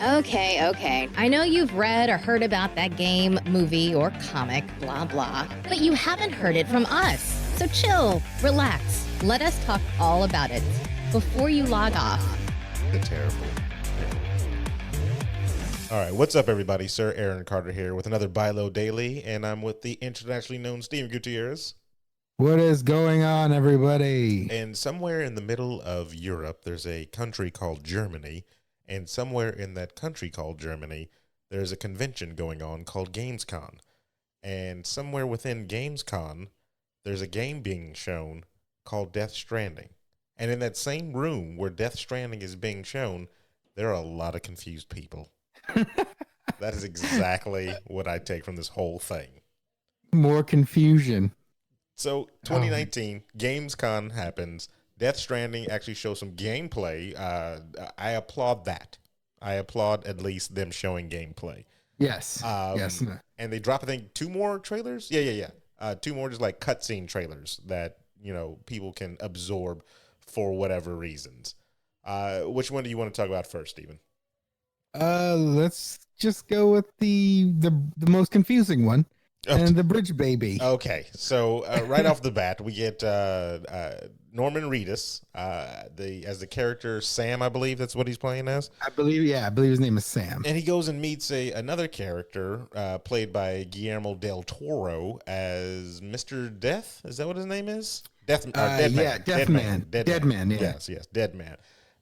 Okay. I know you've read or heard about that game, movie, or comic, blah, blah, but you haven't heard it from us. So chill, relax, let us talk all about it before you log off. The terrible. All right, what's up, everybody? Sir Aaron Carter here with another BYLO Daily, and I'm with the internationally known Steven Gutierrez. What is going on, everybody? And somewhere in the middle of Europe, there's a country called Germany, and somewhere in that country called Germany, there's a convention going on called Gamescom. And somewhere within Gamescom, there's a game being shown called Death Stranding. And in that same room where Death Stranding is being shown, there are a lot of confused people. That is exactly what I take from this whole thing. More confusion. So 2019, Gamescom happens. Death Stranding actually shows some gameplay. I applaud that. I applaud at least them showing gameplay. Yes. Yes. And they drop, I think, 2 more trailers. Yeah. 2 more just like cutscene trailers that, you know, people can absorb for whatever reasons. Which one do you want to talk about first, Steven? Let's just go with the most confusing one. And the bridge baby. Okay, so right off the bat, we get Norman Reedus, as the character Sam. I believe that's what he's playing as. I believe his name is Sam. And he goes and meets another character played by Guillermo del Toro as Mr. Death. Is that what his name is? Dead Man. Yeah. Yes, Dead Man.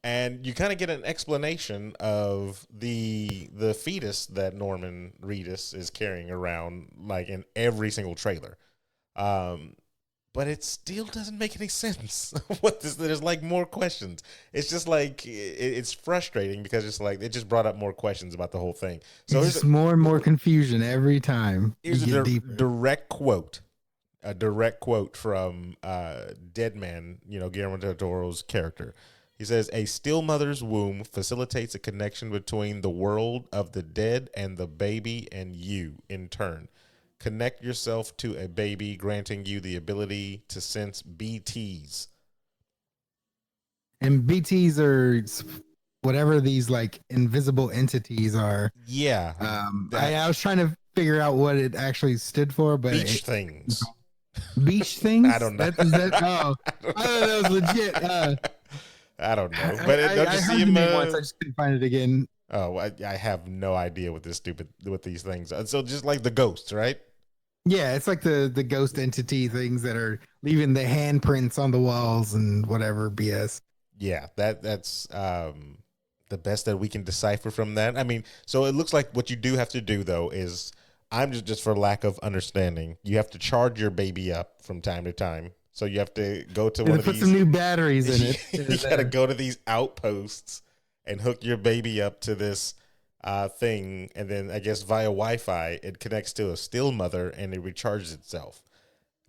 And you kind of get an explanation of the fetus that Norman Reedus is carrying around, like in every single trailer. But it still doesn't make any sense. There's like more questions. It's just like it's frustrating because it's like it just brought up more questions about the whole thing. So it's just more and more confusion every time. Here's a direct quote. A direct quote from Dead Man, Guillermo del Toro's character. He says, "A still mother's womb facilitates a connection between the world of the dead and the baby and you in turn. Connect yourself to a baby, granting you the ability to sense BTs." And BTs are whatever these like invisible entities are. Yeah. I was trying to figure out what it actually stood for, but beach things. Beach things? I don't know. I thought that was legit. I don't know, but I heard the name once. I just couldn't find it again. Oh, I have no idea what these things are. So just like the ghosts, right? Yeah, it's like the ghost entity things that are leaving the handprints on the walls and whatever BS. Yeah, that's the best that we can decipher from that. I mean, so it looks like what you do have to do though is, I'm just for lack of understanding, you have to charge your baby up from time to time. So you have to go to one of these. Put some new batteries in it. You got to go to these outposts and hook your baby up to this thing, and then I guess via Wi-Fi it connects to a still mother and it recharges itself.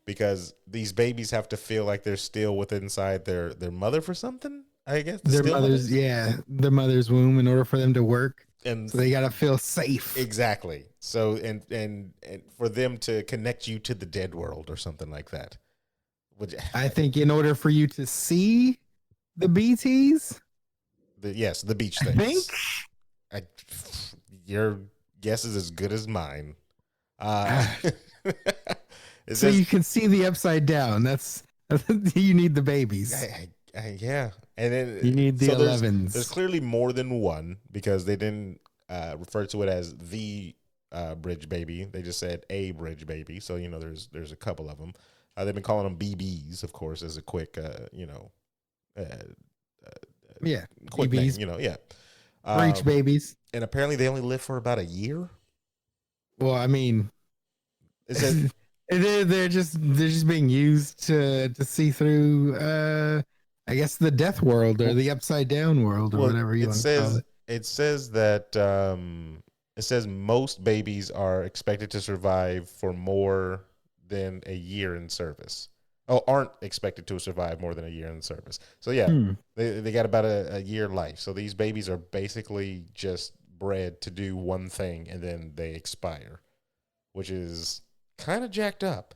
Because these babies have to feel like they're still inside their mother for something. I guess their mother's womb in order for them to work, and so they got to feel safe. Exactly. So and for them to connect you to the dead world or something like that. I think in order for you to see the BTs, the beach things. Your guess is as good as mine. So you can see the upside down. That's you need the babies. Yeah, and then you need the 11s. There's clearly more than one because they didn't refer to it as the bridge baby. They just said a bridge baby. So there's a couple of them. They've been calling them BBs, of course, as a quick, quick BBs. name, yeah. Breach babies. And apparently they only live for about a year. Well, I mean, they're just being used to see through, I guess, the death world or the upside down world or whatever you want to call it. It says that most babies are expected to survive for more than a year in service. Aren't expected to survive more than a year in service. So yeah, they got about a year life. So these babies are basically just bred to do one thing and then they expire, which is kind of jacked up.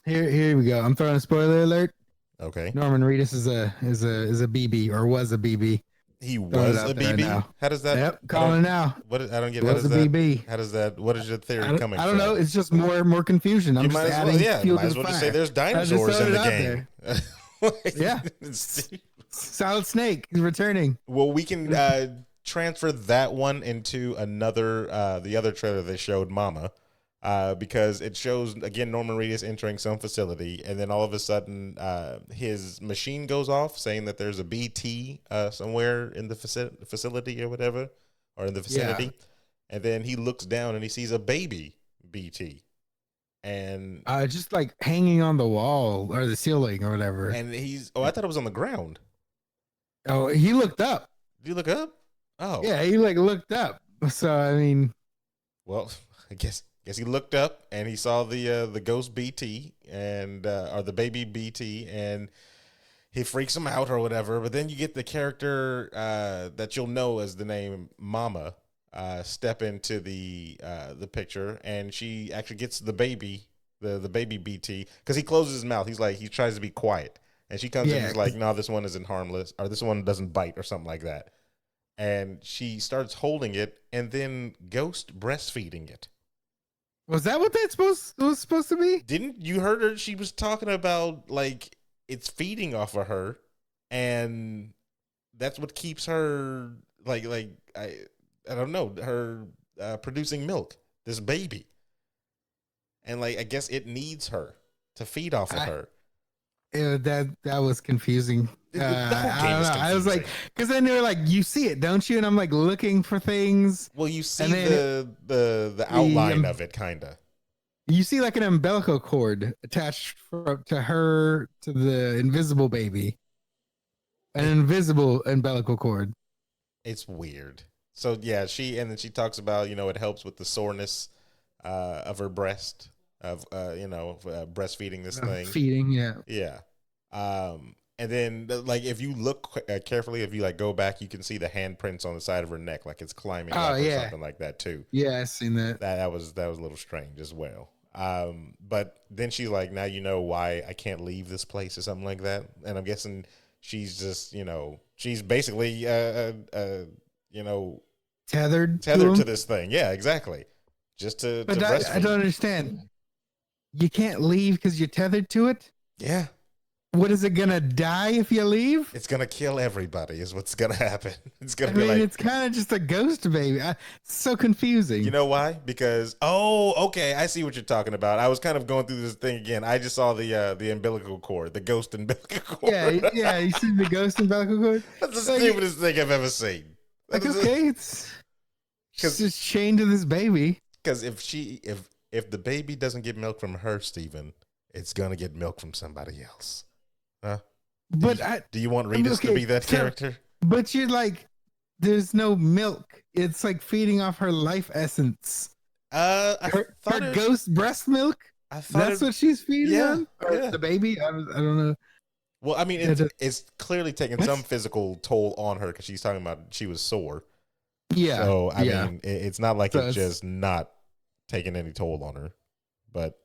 Here we go. I'm throwing a spoiler alert. Okay. Norman Reedus is a BB or was a BB. He was a BB. How does that? Yep, calling now. I don't get. How does that? BB. How does that? What is your theory coming? I don't know. It's just more confusion. I'm just adding fuel to the fire. Might as well just say there's dinosaurs in the game. Yeah. Solid Snake is returning. Well, we can transfer that one into another, the other trailer they showed, Mama, because it shows, again, Norman Reedus entering some facility, and then all of a sudden his machine goes off saying that there's a BT somewhere in the facility or whatever, or in the vicinity. Yeah. And then he looks down and he sees a baby BT. And just like hanging on the wall or the ceiling or whatever. And I thought it was on the ground. Oh, he looked up. Did you look up? Oh, yeah, he like looked up. So I mean, well, I guess he looked up and he saw the ghost BT and or the baby BT, and he freaks him out or whatever. But then you get the character that you'll know as the name Mama. Step into the picture, and she actually gets the baby BT, because he closes his mouth. He tries to be quiet, and she comes in and is like, no, this one isn't harmless, or this one doesn't bite, or something like that. And she starts holding it, and then ghost breastfeeding it. Was that what that was supposed to be? Didn't you heard her? She was talking about like it's feeding off of her, and that's what keeps her I don't know, her producing milk, this baby. And like, I guess it needs her to feed off of her. Yeah, that was confusing. I don't know. I was like, because then they were like, you see it, don't you? And I'm like looking for things. Well, you see the outline of it, kind of. You see like an umbilical cord attached to her, to the invisible baby. An invisible umbilical cord. It's weird. So yeah, she talks about, it helps with the soreness of her breast, of breastfeeding this thing. Feeding, yeah. Yeah. And then like if you look carefully, if you like go back, you can see the handprints on the side of her neck, like it's climbing up or something like that too. Yeah, I seen that. That was a little strange as well. But then she's like, now you know why I can't leave this place or something like that. And I'm guessing she's just, she's basically tethered to this thing. Yeah, exactly. Just to breastfeed. I don't understand. You can't leave because you're tethered to it? Yeah. What, is it gonna die if you leave? It's gonna kill everybody is what's gonna happen. It's gonna it's kind of just a ghost baby. It's so confusing. You know why? Because okay, I see what you're talking about. I was kind of going through this thing again. I just saw the umbilical cord, the ghost umbilical cord. Yeah, you see the ghost umbilical cord? That's the stupidest thing I've ever seen. Like, okay, it's just chained to this baby. Because if the baby doesn't get milk from her, Steven, it's gonna get milk from somebody else. Huh? Do you want Reedus to be that character? But you're like, there's no milk. It's like feeding off her life essence. Her ghost breast milk. That's what she's feeding on. Or the baby. I don't know. Well, I mean, it's clearly taking some physical toll on her because she's talking about she was sore. Yeah. So I mean, it's not like it's just not taking any toll on her, but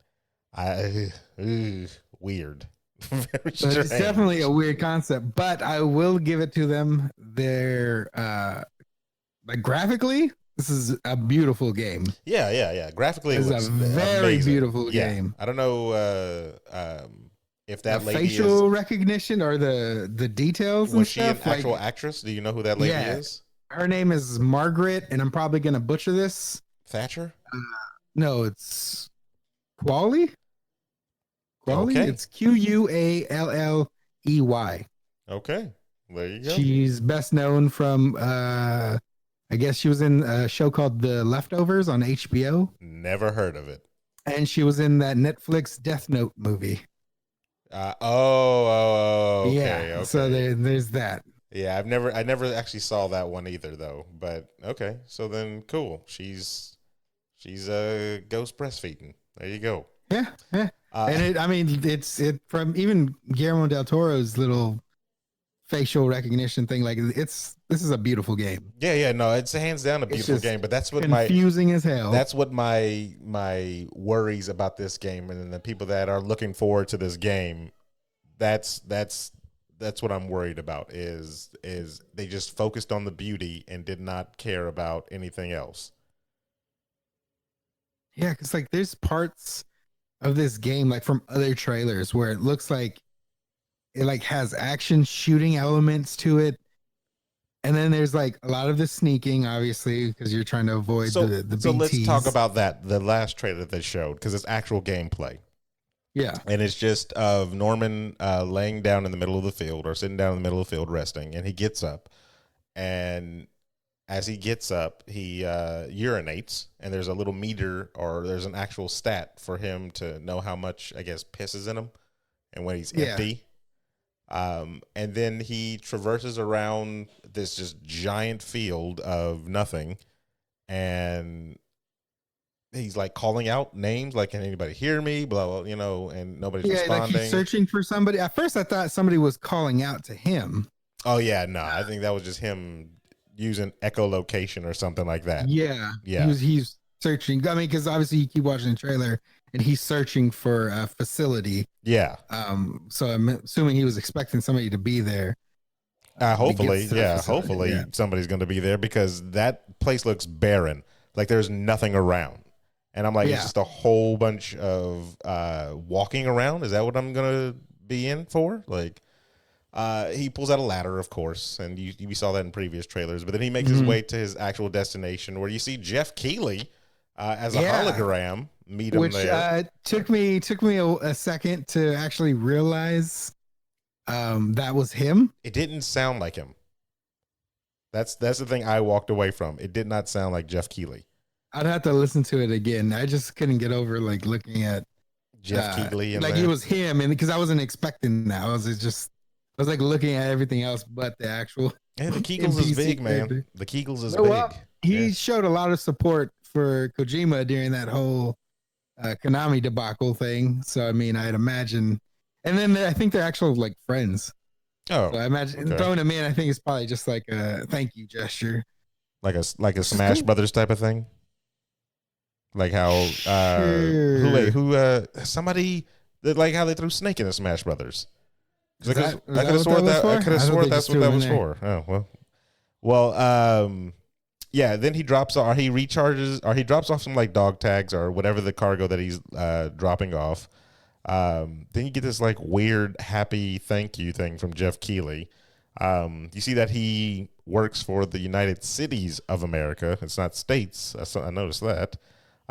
weird. Very strange. It's definitely a weird concept, but I will give it to them. They're like graphically, this is a beautiful game. Yeah. Graphically, it's a very amazing. Beautiful game. I don't know if that lady facial recognition or the details. Was she an actual actress? Do you know who that lady is? Her name is Margaret, and I'm probably gonna butcher this. Thatcher? No, it's Qualley. Okay. It's Qualley. Okay, there you go. She's best known from I guess she was in a show called The Leftovers on HBO. Never heard of it. And she was in that Netflix Death Note movie. Okay, okay. So there's that. Yeah, I never actually saw that one either though. But okay, so then cool. She's ghost breastfeeding. There you go. Yeah. And it's from even Guillermo del Toro's little facial recognition thing. Like this is a beautiful game. Yeah. No, it's hands down a beautiful game. But that's what confusing as hell. That's what my worries about this game, and then the people that are looking forward to this game. That's that's what I'm worried about is they just focused on the beauty and did not care about anything else. Yeah, because like there's parts of this game like from other trailers where it looks like it like has action shooting elements to it. And then there's like a lot of the sneaking, obviously, because you're trying to avoid the BTs. So let's talk about that. The last trailer they showed, because it's actual gameplay. Yeah. And it's just of Norman laying down in the middle of the field or sitting down in the middle of the field resting. And he gets up. And as he gets up, he urinates. And there's a little meter or there's an actual stat for him to know how much, I guess, piss is in him and when he's empty. And then he traverses around this just giant field of nothing, and he's like calling out names, like, can anybody hear me? Blah, blah, you know, and nobody's responding. Like he's searching for somebody. At first I thought somebody was calling out to him. Oh yeah, no, I think that was just him using echolocation or something like that. Yeah. Yeah. He's searching. I mean, because obviously you keep watching the trailer and he's searching for a facility. Yeah. So I'm assuming he was expecting somebody to be there. Hopefully somebody's going to be there, because that place looks barren. Like there's nothing around. And I'm like, it's just a whole bunch of walking around. Is that what I'm going to be in for? Like, he pulls out a ladder, of course, and we saw that in previous trailers. But then he makes his way to his actual destination, where you see Jeff Keighley as a hologram. Meet him there. Took me a second to actually realize that was him. It didn't sound like him. That's the thing I walked away from. It did not sound like Jeff Keighley. I'd have to listen to it again. I just couldn't get over like looking at Jeff Keighley and like it was him, and because I wasn't expecting that. I was like looking at everything else but the actual. Yeah, the Keigles is big, man. The Keigles is big. Well, he showed a lot of support for Kojima during that whole Konami debacle thing. So I mean, I'd imagine, and then I think they're actual like friends. Oh, so I imagine throwing him in. I think it's probably just like a thank you gesture, like a Smash Brothers type of thing. Like how somebody like how they threw Snake in the Smash Brothers. I could have sworn that's what that was for. Oh well. Yeah, then he drops off, he recharges, or he drops off some like dog tags or whatever the cargo that he's dropping off. Then you get this like weird happy thank you thing from Jeff Keighley. You see that he works for the United Cities of America. It's not states. I noticed that.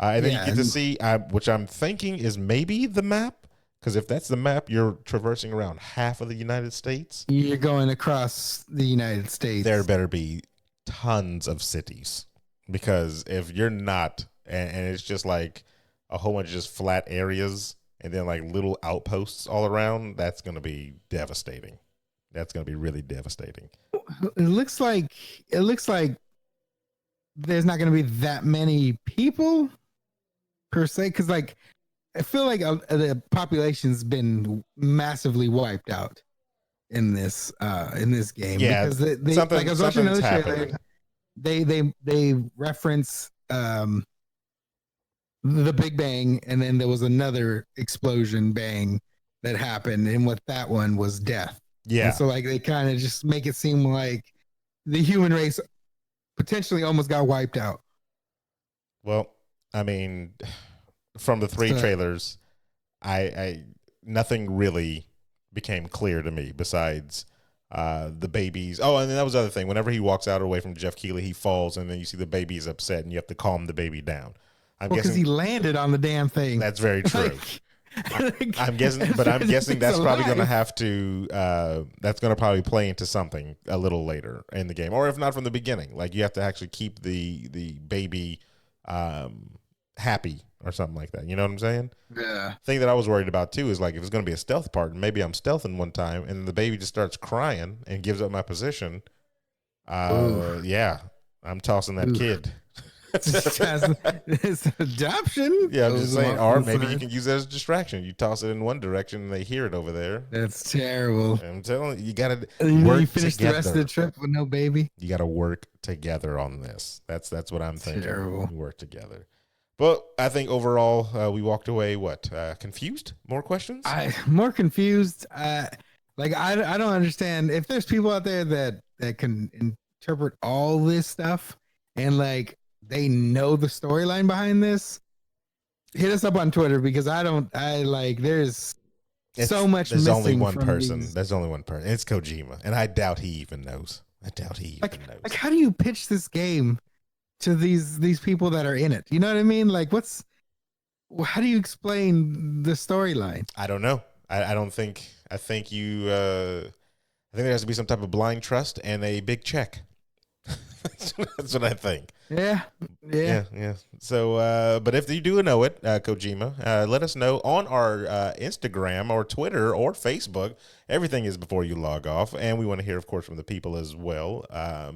And then you get to see, which I'm thinking is maybe the map. Because if that's the map, you're traversing around half of the United States. You're going across the United States. There better be tons of cities, because if you're not, and it's just like a whole bunch of just flat areas and then like little outposts all around, that's going to be devastating. That's going to be really devastating. It looks like there's not going to be that many people per se, because like I feel like the population's been massively wiped out in this game. Yeah, because they like I was watching another trailer. They reference the Big Bang, and then there was another explosion bang that happened, and what that one was death. Yeah. And so like they kind of just make it seem like the human race potentially almost got wiped out. Well, I mean, from the three trailers, I nothing really became clear to me besides the babies. Oh, and then that was the other thing. Whenever he walks out away from Jeff Keighley, he falls, and then you see the baby is upset, and you have to calm the baby down. I'm guessing because he landed on the damn thing. That's very true. I'm guessing that's probably going to have to. That's going to probably play into something a little later in the game, or if not from the beginning. Like you have to actually keep the baby happy or something like that. You know what I'm saying? Yeah. Thing that I was worried about too is like if it's going to be a stealth part, and maybe I'm stealthing one time, and the baby just starts crying and gives up my position. Yeah, I'm tossing that kid. It's adoption. Yeah, I'm just saying. Or maybe you can use it as a distraction. You toss it in one direction and they hear it over there. That's terrible. I'm telling you, gotta work. You finish together. The rest of the trip with no baby. You got to work together on this. That's what I'm thinking. Terrible. We work together. But I think overall, we walked away confused. More questions. More confused. Like I don't understand if there's people out there that can interpret all this stuff and like they know the storyline behind this. Hit us up on Twitter because there's so much. There's only one person. There's only one person. It's Kojima, and I doubt he even knows. Like, how do you pitch this game to these people that are in it? You know what I mean? Like, how do you explain the storyline? I don't know. I don't think. I think there has to be some type of blind trust and a big check. That's what I think. Yeah. So, but if you do know it, Kojima, let us know on our Instagram or Twitter or Facebook. Everything is before you log off, and we want to hear, of course, from the people as well.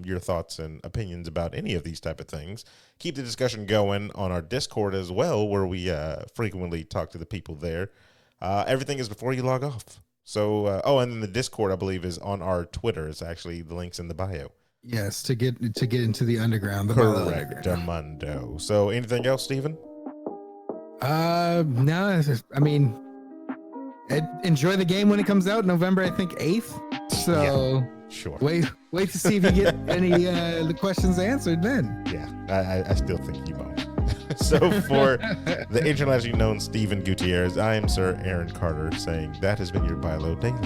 Your thoughts and opinions about any of these type of things. Keep the discussion going on our Discord as well, where we frequently talk to the people there. Everything is before you log off. So, and then the Discord, I believe, is on our Twitter. It's actually the links in the bio. Yes, to get into the underground. Correct, Mundo. So, anything else, Steven? No. I mean, enjoy the game when it comes out, November, I think 8th. So, yeah, sure. Wait to see if you get any the questions answered then. Yeah, I still think you won't. So, for the internationally known Steven Gutierrez, I am Sir Aaron Carter saying that has been your BYLO Daily.